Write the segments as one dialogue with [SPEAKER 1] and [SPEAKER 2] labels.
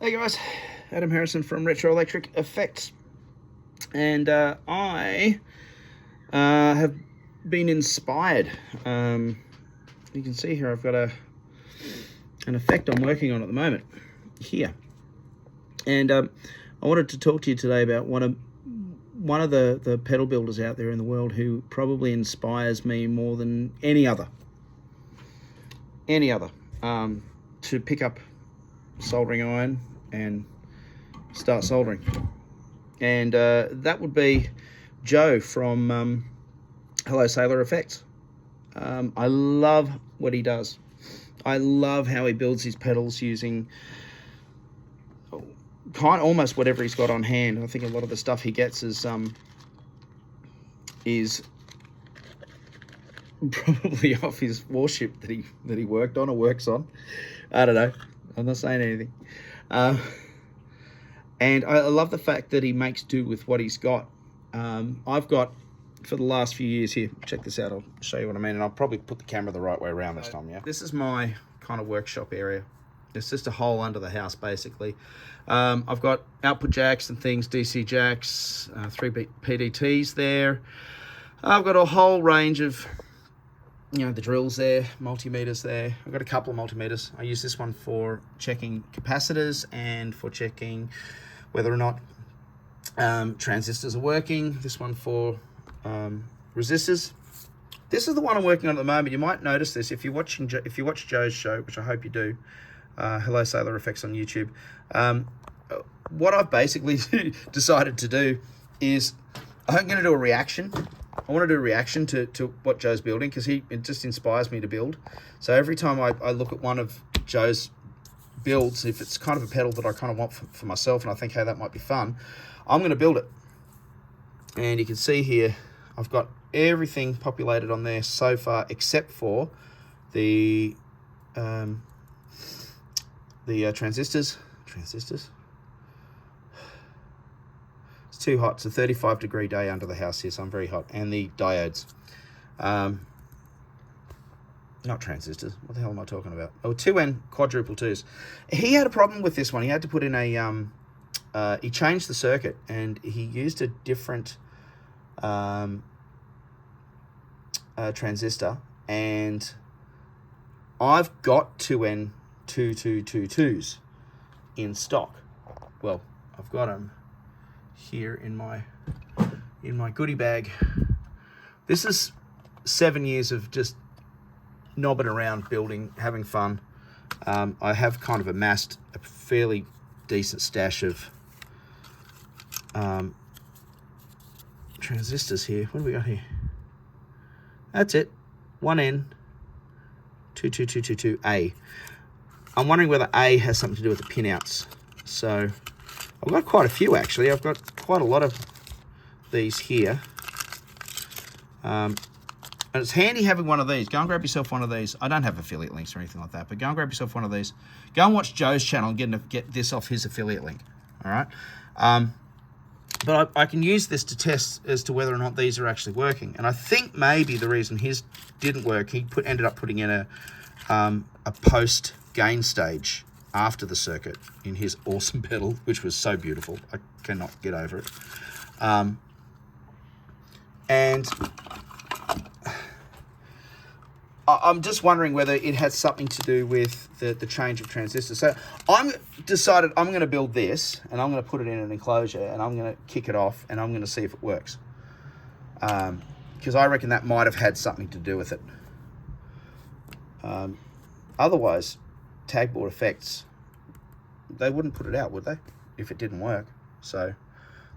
[SPEAKER 1] Hey guys, Adam Harrison from Retro Electric Effects, and I have been inspired. You can see here I've got an effect I'm working on at the moment here, and I wanted to talk to you today about one of the pedal builders out there in the world who probably inspires me more than any other to pick up soldering iron and start soldering. And that would be Joe from Hello Sailor Effects. I love what he does. I love how he builds his pedals using kind of almost whatever he's got on hand. I think a lot of the stuff he gets is probably off his warship that he worked on or works on. I don't know. I'm not saying anything. And I love the fact that he makes do with what he's got. I've got, for the last few years here, check this out, I'll show you what I mean, and I'll probably put the camera the right way around this time, yeah? This is my kind of workshop area. It's just a hole under the house, basically. I've got output jacks and things, DC jacks, 3 PDTs there. I've got a whole range of, the drills there, multimeters there. I've got a couple of multimeters. I use this one for checking capacitors and for checking whether or not transistors are working. This one for resistors. This is the one I'm working on at the moment. You might notice this if you watch Joe's show, which I hope you do. Hello Sailor Effects on YouTube. What I've basically decided to do is I'm going to do a reaction. I want to do a reaction to what Joe's building because it just inspires me to build. So every time I look at one of Joe's builds, if it's kind of a pedal that I kind of want for myself and I think, hey, that might be fun, I'm going to build it. And you can see here, I've got everything populated on there so far except for the transistors. It's too hot. It's a 35-degree day under the house here, so I'm very hot. And the diodes. Not transistors. What the hell am I talking about? Oh, 2N quadruple twos. He had a problem with this one. He had to put in a... he changed the circuit, and he used a different transistor. And I've got 2N 2222s in stock. Well, I've got them here in my goodie bag. This is 7 years of just knobbing around, building, having fun. I have kind of amassed a fairly decent stash of transistors here. What do we got here? That's it. 1N 22222A. I'm wondering whether A has something to do with the pinouts. So I've got quite a few actually. I've got quite a lot of these here. And it's handy having one of these. Go and grab yourself one of these. I don't have affiliate links or anything like that, but go and grab yourself one of these. Go and watch Joe's channel and get this off his affiliate link. All right. But I can use this to test as to whether or not these are actually working. And I think maybe the reason his didn't work, he ended up putting in a post gain stage after the circuit in his awesome pedal, which was so beautiful. I cannot get over it. And I'm just wondering whether it has something to do with the change of transistors. So I'm decided I'm going to build this, and I'm going to put it in an enclosure, and I'm going to kick it off, and I'm going to see if it works. Because I reckon that might have had something to do with it. Otherwise, Tagboard Effects, they wouldn't put it out, would they? If it didn't work. So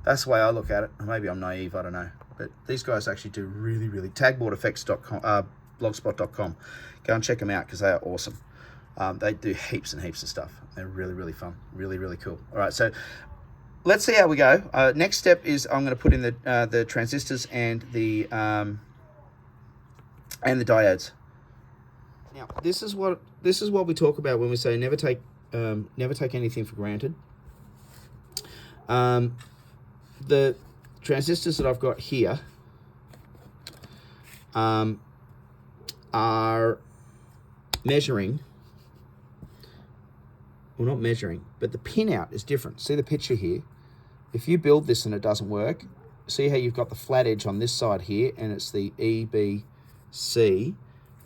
[SPEAKER 1] that's the way I look at it. Maybe I'm naive, I don't know. But these guys actually do really, really... Tagboardeffects.com, blogspot.com. Go and check them out because they are awesome. They do heaps and heaps of stuff. They're really, really fun. Really, really cool. All right, so let's see how we go. Next step is I'm going to put in the transistors and the diodes. Now, this is what we talk about when we say never take anything for granted. The transistors that I've got here are measuring well, not measuring, but the pinout is different. See the picture here? If you build this and it doesn't work, see how you've got the flat edge on this side here, and it's the E, B, C.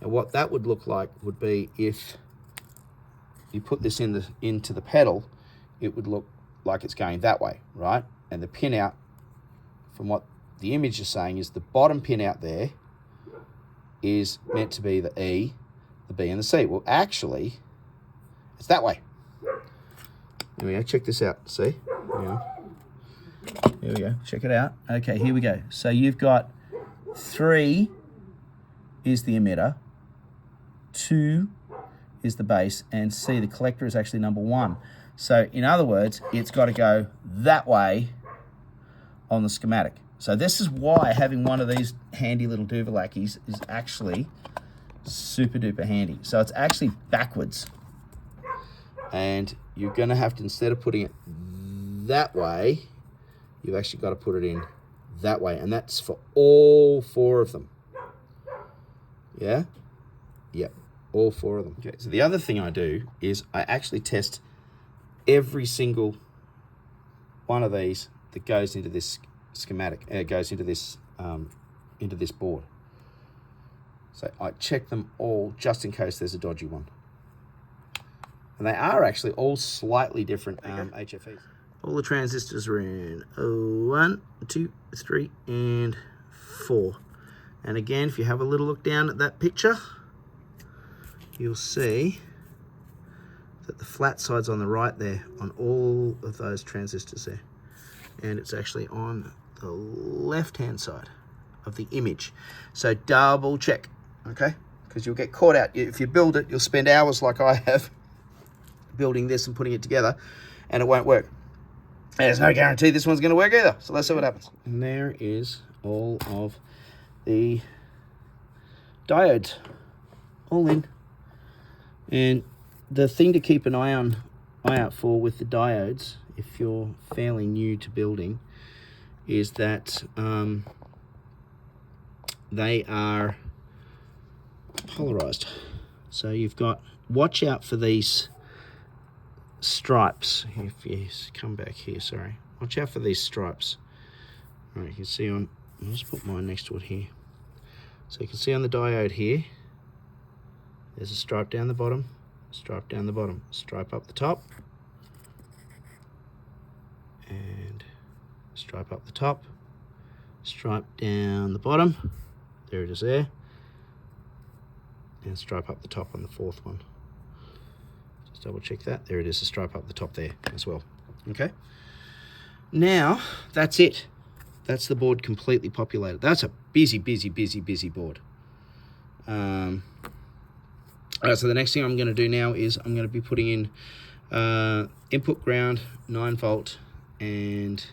[SPEAKER 1] And what that would look like would be if you put this into the pedal, it would look like it's going that way, right? And the pinout, from what the image is saying, is the bottom pinout there is meant to be the E, the B, and the C. Well, actually, it's that way. There we go. Check this out. See? Here we go. Check it out. Okay, here we go. So you've got 3 is the emitter, 2 is the base, and C, the collector, is actually number 1. So in other words, it's got to go that way on the schematic. So this is why having one of these handy little Duvalakis is actually super duper handy. So it's actually backwards. And you're going to have to, instead of putting it that way, you've actually got to put it in that way. And that's for all 4 of them. Yeah? Yep, all 4 of them. Okay, so the other thing I do is I actually test every single one of these that goes into this schematic, goes into this board. So I check them all just in case there's a dodgy one. And they are actually all slightly different HFEs. All the transistors are in 1, 2, 3, and 4. And again, if you have a little look down at that picture, you'll see that the flat side's on the right there on all of those transistors there. And it's actually on the left-hand side of the image. So double check, okay? Because you'll get caught out. If you build it, you'll spend hours like I have building this and putting it together, and it won't work. There's no guarantee this one's going to work either. So let's see what happens. And there is all of the diodes, all in. And the thing to keep an eye out for with the diodes, if you're fairly new to building, is that they are polarized. So you've got, watch out for these stripes. If you come back here, sorry, watch out for these stripes. All right, you can see on, I'll just put mine next to it here. So you can see on the diode here, there's a stripe down the bottom, stripe down the bottom, stripe up the top, and stripe up the top, stripe down the bottom, there it is there, and stripe up the top on the 4th one. Just double check that, there it is, a stripe up the top there as well. Okay, now that's it. That's the board completely populated. That's a busy board. All right, so the next thing I'm going to do now is I'm going to be putting in input ground, 9 volt, and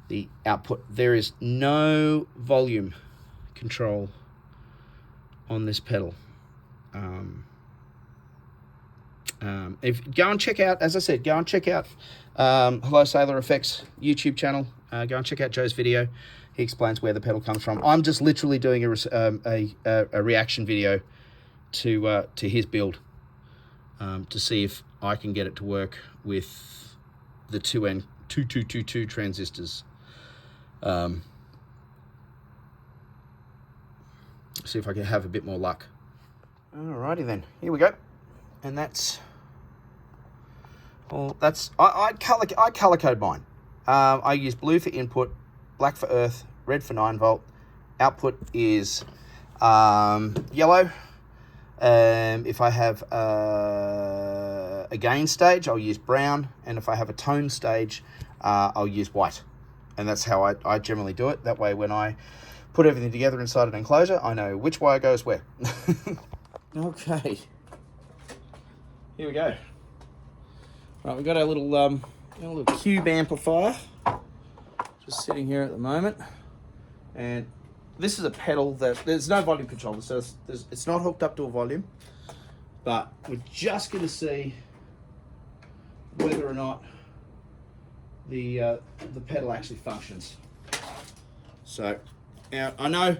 [SPEAKER 1] the output. There is no volume control on this pedal. If go and check out, as I said, go and check out Hello Sailor Effects YouTube channel. Go and check out Joe's video. He explains where the pedal comes from. I'm just literally doing a reaction video to his build to see if I can get it to work with the 2222 transistors. See if I can have a bit more luck. Alrighty then, here we go. And that's all. That's I color code mine. I use blue for input, black for earth, red for 9 volt. Output is yellow. If I have a gain stage, I'll use brown, and if I have a tone stage, I'll use white. And that's how I generally do it. That way, when I put everything together inside an enclosure, I know which wire goes where. Okay. Here we go. Right, we've got our little cube amplifier just sitting here at the moment, and this is a pedal that there's no volume control, so it's not hooked up to a volume, but we're just going to see whether or not the pedal actually functions. So now I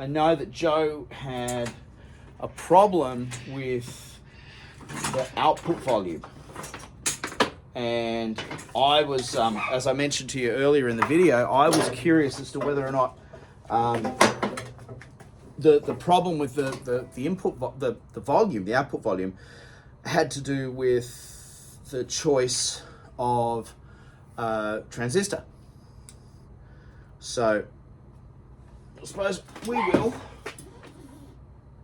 [SPEAKER 1] know that Joe had a problem with the output volume. And I was, as I mentioned to you earlier in the video, I was curious as to whether or not the problem with the input, the volume, the output volume, had to do with the choice of transistor. So I suppose we will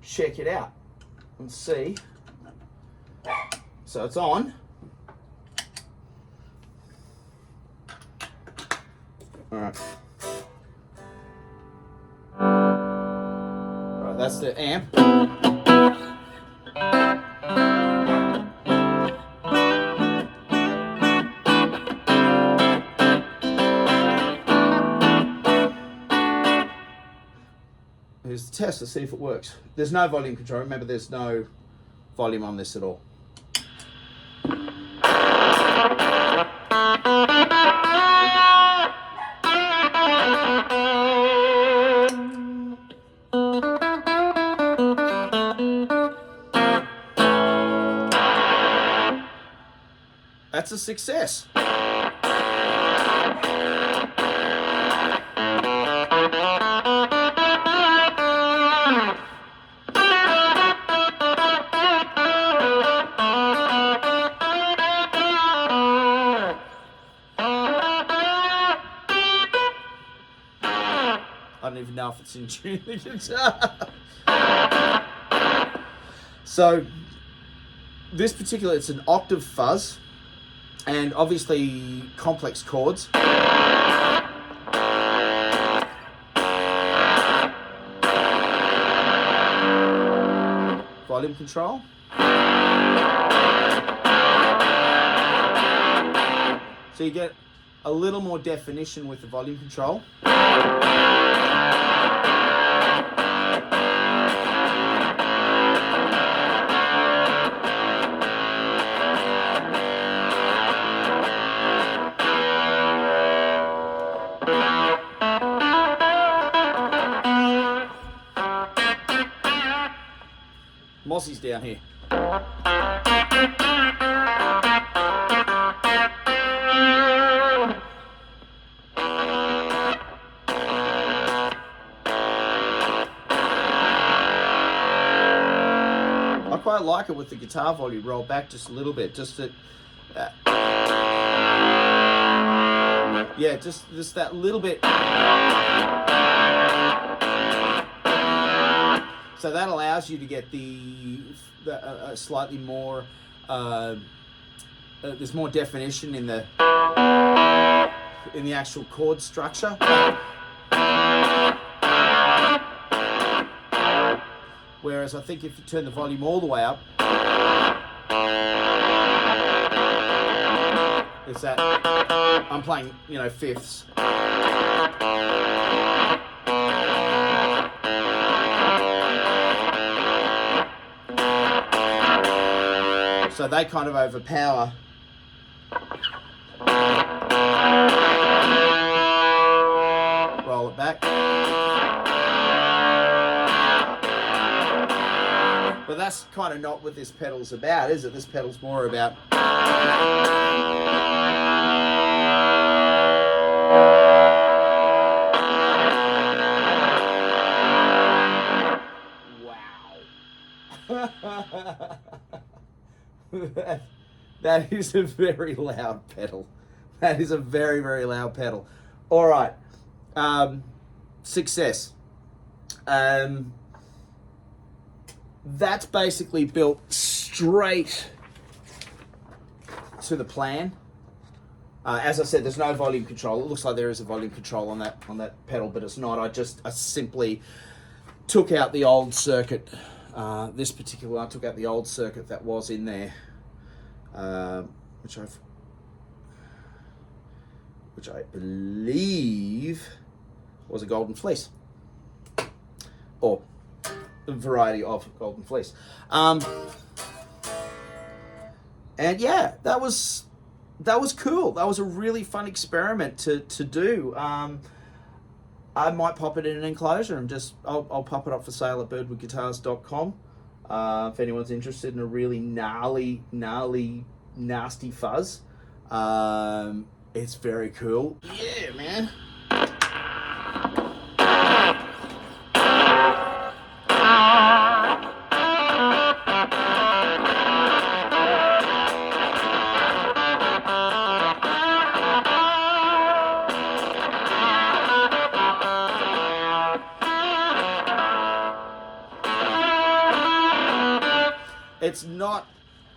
[SPEAKER 1] check it out and see. So it's on. All right. All right, that's the amp. Here's the test to see if it works. There's no volume control. Remember, there's no volume on this at all. That's a success. I don't even know if it's in tune with the guitar. So this particular, it's an octave fuzz, and obviously complex chords. Volume control. So you get a little more definition with the volume control. Mossy's down here. I quite like it with the guitar volume rolled back just a little bit, just to, yeah, just that little bit. So that allows you to get the slightly more, there's more definition in the actual chord structure. Whereas I think if you turn the volume all the way up, it's that I'm playing, fifths. So they kind of overpower. Roll it back. But that's kind of not what this pedal's about, is it? This pedal's more about... Wow. That is a very loud pedal. That is a very, very loud pedal. All right. Success. That's basically built straight to the plan. As I said, there's no volume control. It looks like there is a volume control on that pedal, but it's not. I simply took out the old circuit. This particular one, I took out the old circuit that was in there, which I believe was a golden fleece, or a variety of golden fleece. And yeah, that was cool. That was a really fun experiment to do. I might pop it in an enclosure and I'll pop it up for sale at birdwoodguitars.com. If anyone's interested in a really gnarly, nasty fuzz, it's very cool. Yeah, man.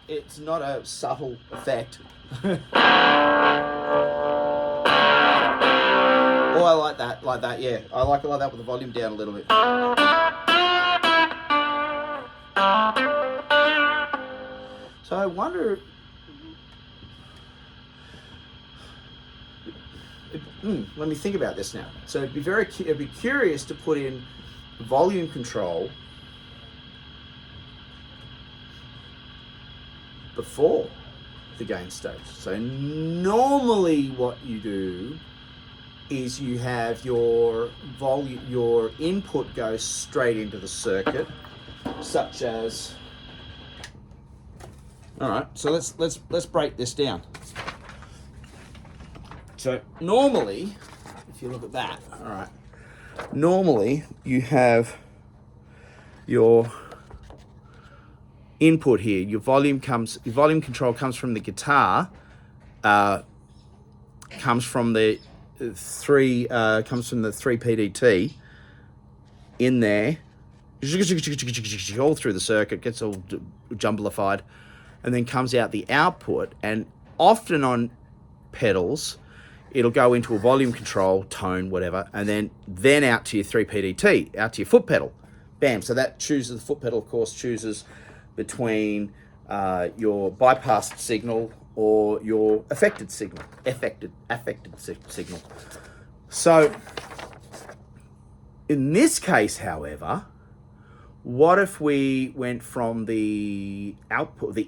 [SPEAKER 1] It's not a subtle effect. Oh, I like that, yeah. I like it like that with the volume down a little bit. So I wonder, let me think about this now. So it'd be curious to put in volume control before the gain stage. So normally what you do is you have your input goes straight into the circuit, such as, all right, so let's break this down. So normally, if you look at that, all right, normally you have your input here. Your volume control comes from the guitar, comes from the 3 PDT in there, all through the circuit, gets all jumblified, and then comes out the output. And often on pedals, it'll go into a volume control, tone, whatever, and then out to your 3 PDT, out to your foot pedal. Bam. So that chooses, the foot pedal, of course, chooses between your bypassed signal or your affected signal. So in this case, however, what if we went from the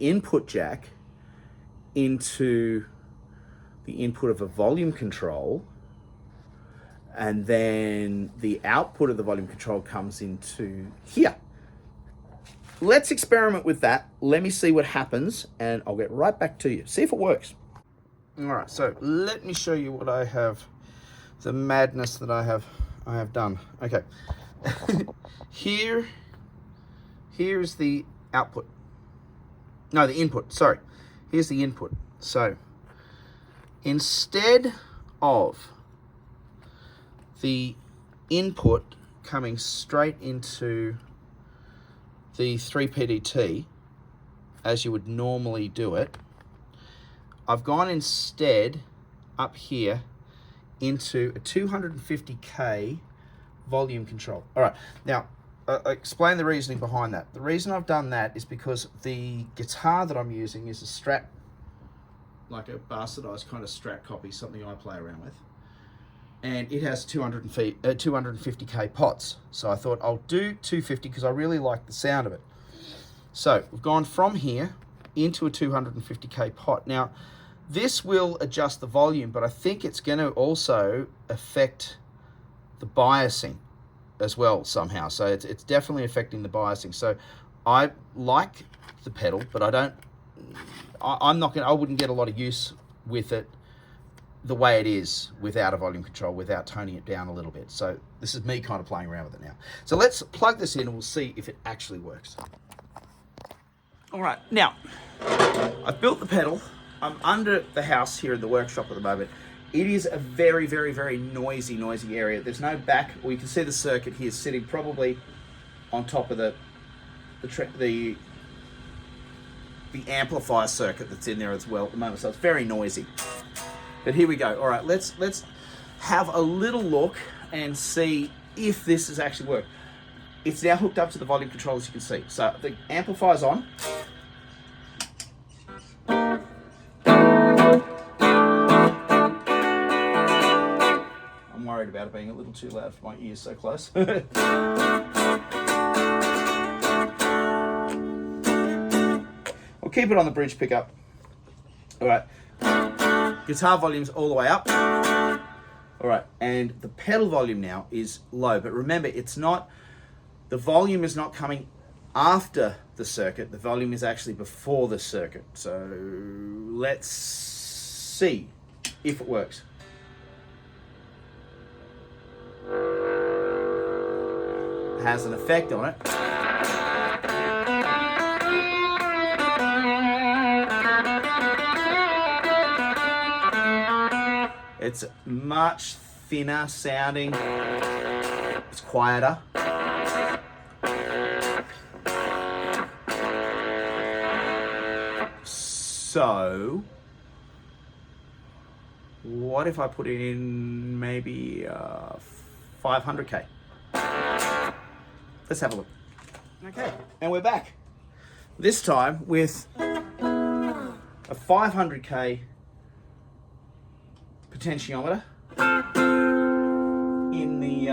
[SPEAKER 1] input jack into the input of a volume control, and then the output of the volume control comes into here? Let's experiment with that. Let me see what happens, and I'll get right back to you. See if it works. All right, so let me show you what I have, the madness that I have done. Okay, here's the output. No, the input. Sorry, here's the input. So instead of the input coming straight into the 3 PDT, as you would normally do it, I've gone instead up here into a 250K volume control. All right, now I'll explain the reasoning behind that. The reason I've done that is because the guitar that I'm using is a Strat, like a bastardized kind of Strat copy, something I play around with. And it has 250K pots. So I thought I'll do 250 because I really like the sound of it. So we've gone from here into a 250K pot. Now, this will adjust the volume, but I think it's going to also affect the biasing as well somehow. So it's definitely affecting the biasing. So I like the pedal, but I wouldn't get a lot of use with it the way it is without a volume control, without toning it down a little bit. So this is me kind of playing around with it now. So let's plug this in and we'll see if it actually works. All right, now I've built the pedal. I'm under the house here in the workshop at the moment. It is a very, very, very noisy area. There's no back, or you can see the circuit here sitting probably on top of the amplifier circuit that's in there as well at the moment. So it's very noisy. But here we go. All right, let's have a little look and see if this has actually worked. It's now hooked up to the volume control, as you can see. So the amplifier's on. I'm worried about it being a little too loud for my ears so close. I'll keep it on the bridge pickup. All right. Guitar volume's all the way up. All right, and the pedal volume now is low. But remember, it's not, the volume is not coming after the circuit. The volume is actually before the circuit. So let's see if it works. It has an effect on it. It's much thinner sounding. It's quieter. So, what if I put in maybe 500k? Let's have a look. Okay, and we're back. This time with a 500k potentiometer in the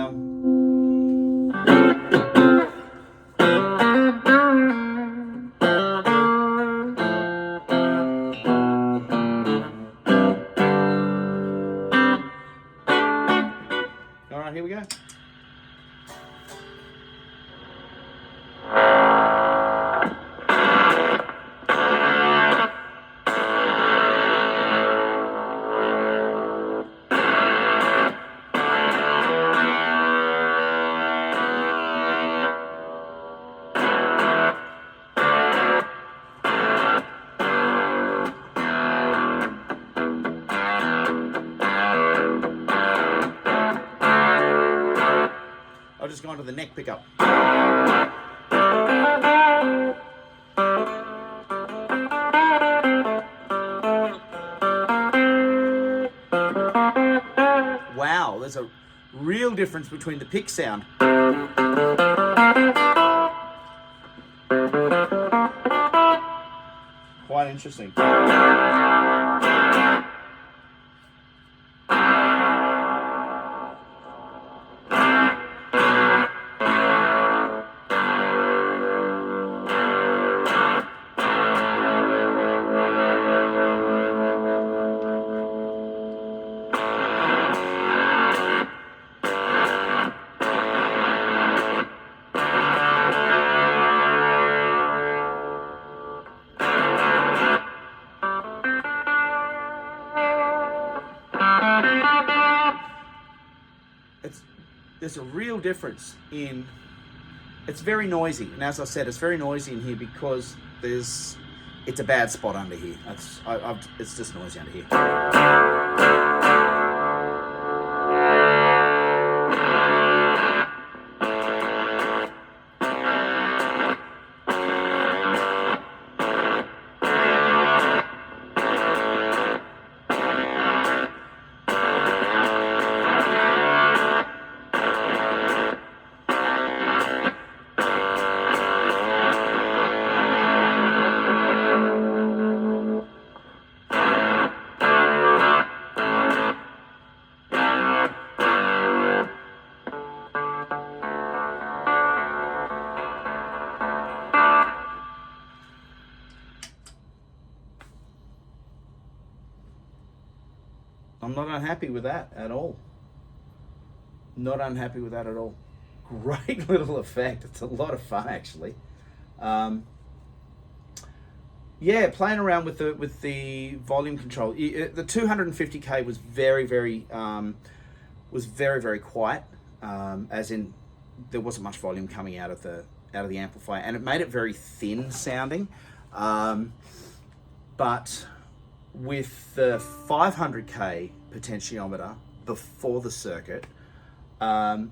[SPEAKER 1] all right, here we go. I'll just go on to the neck pickup. Wow, there's a real difference between the pick sound. Quite interesting. There's a real difference in, it's very noisy, and as I said, it's very noisy in here because it's a bad spot under here. It's just noisy under here. I'm not unhappy with that at all. Not unhappy with that at all. Great little effect. It's a lot of fun, actually. Yeah, playing around with the volume control. The 250k was very quiet. As in, there wasn't much volume coming out of the amplifier, and it made it very thin sounding. But with the 500k potentiometer before the circuit, I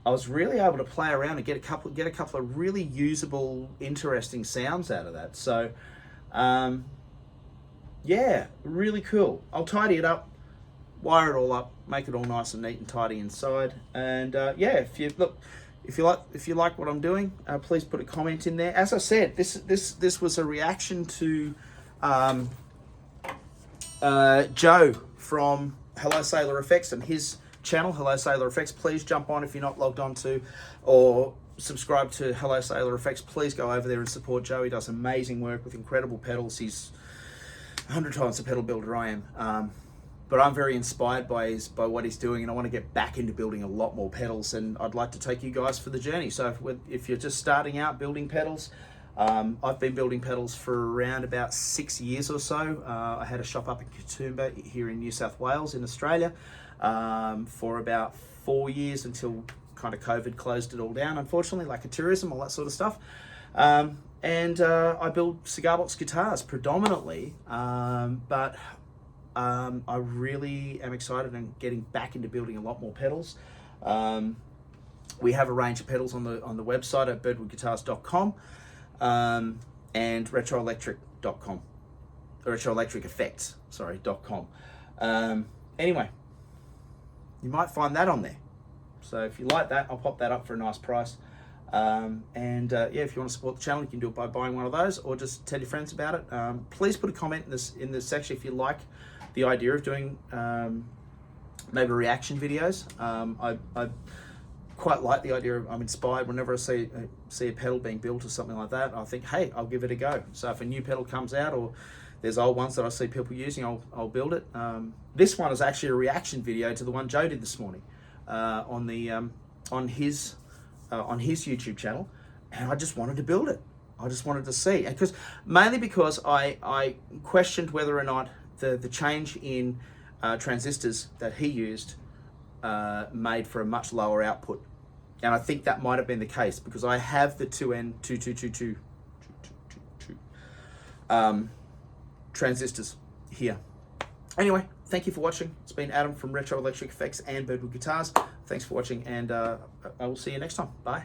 [SPEAKER 1] was really able to play around and get a couple of really usable, interesting sounds out of that. So, yeah, really cool. I'll tidy it up, wire it all up, make it all nice and neat and tidy inside. And yeah, if you like what I'm doing, please put a comment in there. As I said, this was a reaction to Joe from Hello Sailor Effects and his channel, Hello Sailor Effects. Please jump on if you're not logged on to or subscribe to Hello Sailor Effects. Please go over there and support Joe. He does amazing work with incredible pedals. He's 100 times the pedal builder I am. but I'm very inspired by what he's doing, and I want to get back into building a lot more pedals, and I'd like to take you guys for the journey. So if you're just starting out building pedals, I've been building pedals for around about 6 years or so. I had a shop up in Katoomba here in New South Wales in Australia for about 4 years until kind of COVID closed it all down, unfortunately, like tourism, all that sort of stuff. And I build cigar box guitars predominantly, but I really am excited and getting back into building a lot more pedals. We have a range of pedals on the website at birdwoodguitars.com and retroelectric.com, retroelectriceffects.com. Anyway, you might find that on there. So if you like that, I'll pop that up for a nice price. Yeah, if you want to support the channel, you can do it by buying one of those, or just tell your friends about it. Please put a comment in this section if you like the idea of doing maybe reaction videos. I quite like the idea of, I'm inspired whenever I see a pedal being built or something like that. I think, hey, I'll give it a go. So if a new pedal comes out, or there's old ones that I see people using, I'll build it. This one is actually a reaction video to the one Joe did this morning on his YouTube channel, and I just wanted to build it. I just wanted to see, mainly because I questioned whether or not the change in transistors that he used made for a much lower output, and I think that might have been the case because I have the 2N2222 transistors here. Anyway, thank you for watching. It's been Adam from Retro Electric Effects and Birdwood Guitars. Thanks for watching, and I will see you next time. Bye.